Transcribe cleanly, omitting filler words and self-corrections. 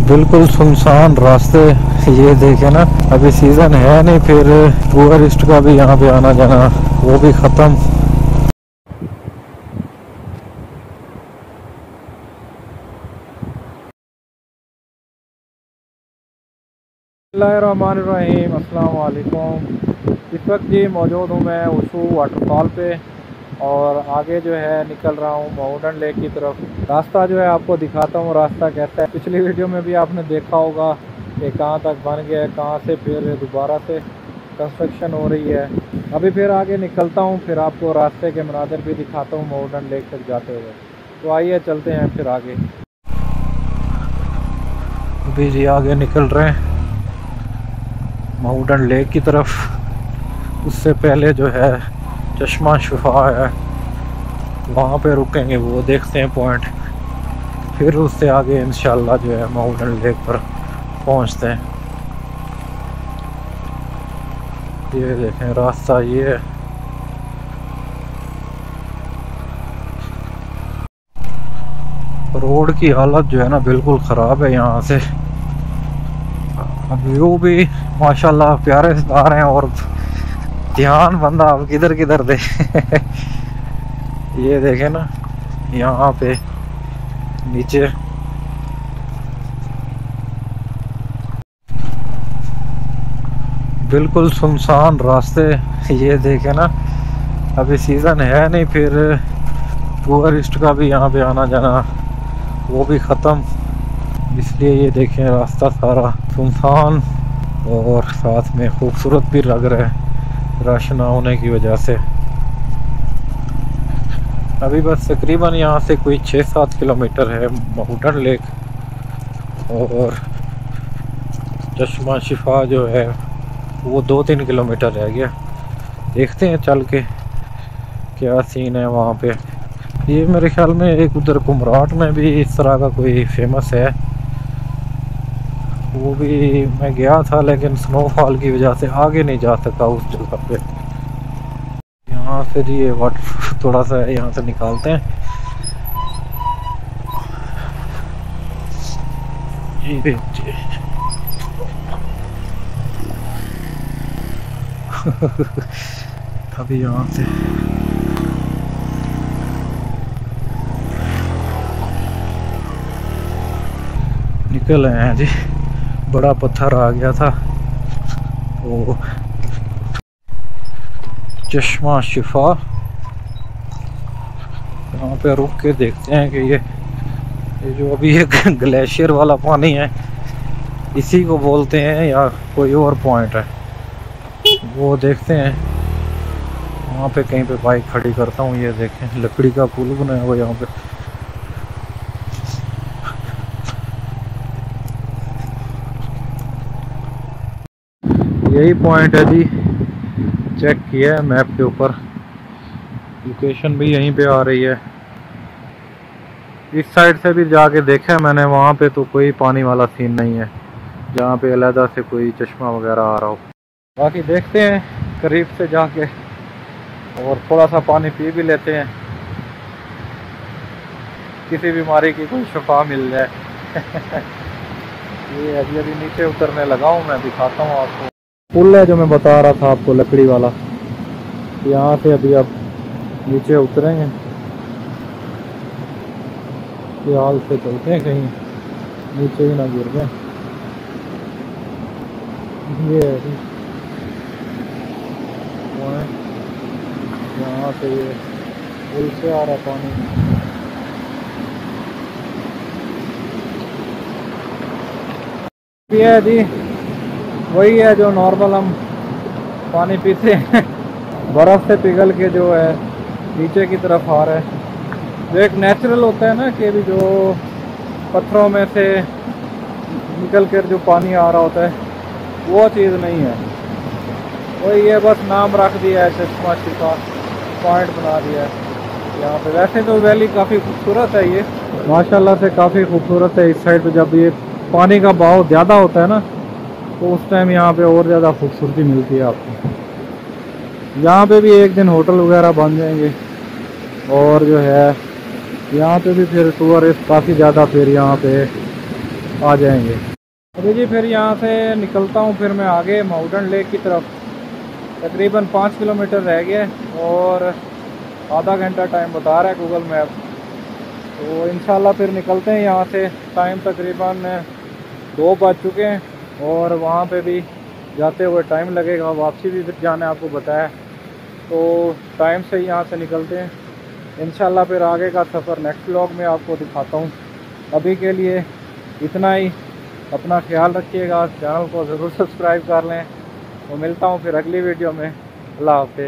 बिल्कुल सुनसान रास्ते। ये देखे ना, अभी सीजन है नहीं, फिर टूरिस्ट का भी यहाँ पे आना जाना वो भी खत्म। बिस्मिल्लाहिर्रहमानिर्रहीम, अस्सलाम वालेकुम। इस वक्त जी मौजूद हूँ मैं उशू वाटरफॉल पे और आगे जो है निकल रहा हूँ माउंटेन लेक की तरफ। रास्ता जो है आपको दिखाता हूँ रास्ता कैसा है। पिछली वीडियो में भी आपने देखा होगा कि कहाँ तक बन गया है, कहाँ से फिर दोबारा से कंस्ट्रक्शन हो रही है। अभी फिर आगे निकलता हूँ, फिर आपको रास्ते के मनाज़िर भी दिखाता हूँ माउंटेन लेक तक जाते हुए। तो आइए चलते हैं फिर आगे। अभी जी आगे निकल रहे हैं माउंटेन लेक की तरफ। उससे पहले जो है चश्मा शिफा है, वहाँ पे रुकेंगे, वो देखते हैं पॉइंट। फिर उससे आगे इंशाल्लाह जो है माउंटेन लेक पर पहुँचते हैं। ये देखें रास्ता ये है। रोड की हालत जो है ना बिल्कुल ख़राब है यहाँ से। व्यू भी माशाल्लाह प्यारे से आ रहे हैं और ध्यान बंदा अब किधर किधर दे। ये देखे ना यहाँ पे नीचे बिल्कुल सुनसान रास्ते। ये देखे ना, अभी सीज़न है नहीं, फिर टूरिस्ट का भी यहाँ पे आना जाना वो भी ख़त्म। इसलिए ये देखें रास्ता सारा सुनसान और साथ में खूबसूरत भी लग रहा है रश ना होने की वजह से। अभी बस तकरीबन यहाँ से कोई 6-7 किलोमीटर है माउंटेन लेक, और चश्मा शिफा जो है वो 2-3 किलोमीटर रह गया। देखते हैं चल के क्या सीन है वहाँ पे। ये मेरे ख्याल में एक उधर कुमराट में भी इस तरह का कोई फेमस है, वो भी मैं गया था लेकिन स्नोफॉल की वजह से आगे नहीं जा सका उस जगह पे। यहाँ से जी ये वाटर थोड़ा सा यहाँ से निकालते हैं। ये अभी यहाँ से निकल आए हैं जी। बड़ा पत्थर आ गया था वो चश्मा शिफा। यहाँ पे रुक के देखते हैं कि ये जो अभी एक ग्लेशियर वाला पानी है इसी को बोलते हैं या कोई और पॉइंट है, वो देखते हैं। वहाँ पे कहीं पे बाइक खड़ी करता हूँ। ये देखें लकड़ी का पुल बनाया हुआ यहाँ पे। यही पॉइंट है जी, चेक किया है मैप के ऊपर, लोकेशन भी यहीं पे आ रही है। इस साइड से भी जाके देखा है मैंने, वहाँ पे तो कोई पानी वाला सीन नहीं है जहाँ पे अलहदा से कोई चश्मा वगैरह आ रहा हो। बाकी देखते हैं करीब से जाके और थोड़ा सा पानी पी भी लेते हैं, किसी बीमारी की कोई शफा मिल जाए। ये अभी नीचे उतरने लगा हूँ, मैं दिखाता हूँ आपको। पुल है जो मैं बता रहा था आपको लकड़ी वाला, यहाँ से अभी अब नीचे उतरेंगे। हाल से चलते हैं, कहीं नीचे ही ना गिर जाए। ये है यहाँ से ये पुल से आ रहा पानी। ये है जी वही है जो नॉर्मल हम पानी पीते हैं, बर्फ़ से पिघल के जो है नीचे की तरफ आ रहा है। जो एक नेचुरल होता है ना कि भी जो पत्थरों में से निकल कर जो पानी आ रहा होता है, वो चीज़ नहीं है। वही है, बस नाम रख दिया है, चश्मा शिफा पॉइंट बना दिया है यहाँ पे। वैसे तो वैली काफ़ी खूबसूरत है, ये माशाल्लाह से काफ़ी खूबसूरत है। इस साइड पे जब ये पानी का बहाव ज़्यादा होता है ना, तो उस टाइम यहाँ पे और ज़्यादा खूबसूरती मिलती है आपको। यहाँ पे भी एक दिन होटल वगैरह बन जाएंगे, और जो है यहाँ पे भी फिर टूरिस्ट काफ़ी ज़्यादा फिर यहाँ पे आ जाएंगे। अभी जी फिर यहाँ से निकलता हूँ, फिर मैं आगे माउंटेन लेक की तरफ। तकरीबन 5 किलोमीटर रह गया और आधा घंटा टाइम बता रहा है गूगल मैप। तो इंशाल्लाह फिर निकलते हैं यहाँ से। टाइम तकरीबन 2 बज चुके हैं और वहाँ पे भी जाते हुए टाइम लगेगा, वापसी भी फिर जाना है, आपको बताया। तो टाइम से यहाँ से निकलते हैं इंशाल्लाह। फिर आगे का सफ़र नेक्स्ट व्लॉग में आपको दिखाता हूँ। अभी के लिए इतना ही। अपना ख्याल रखिएगा, चैनल को ज़रूर सब्सक्राइब कर लें। तो मिलता हूँ फिर अगली वीडियो में। अल्लाह हाफ़िज़।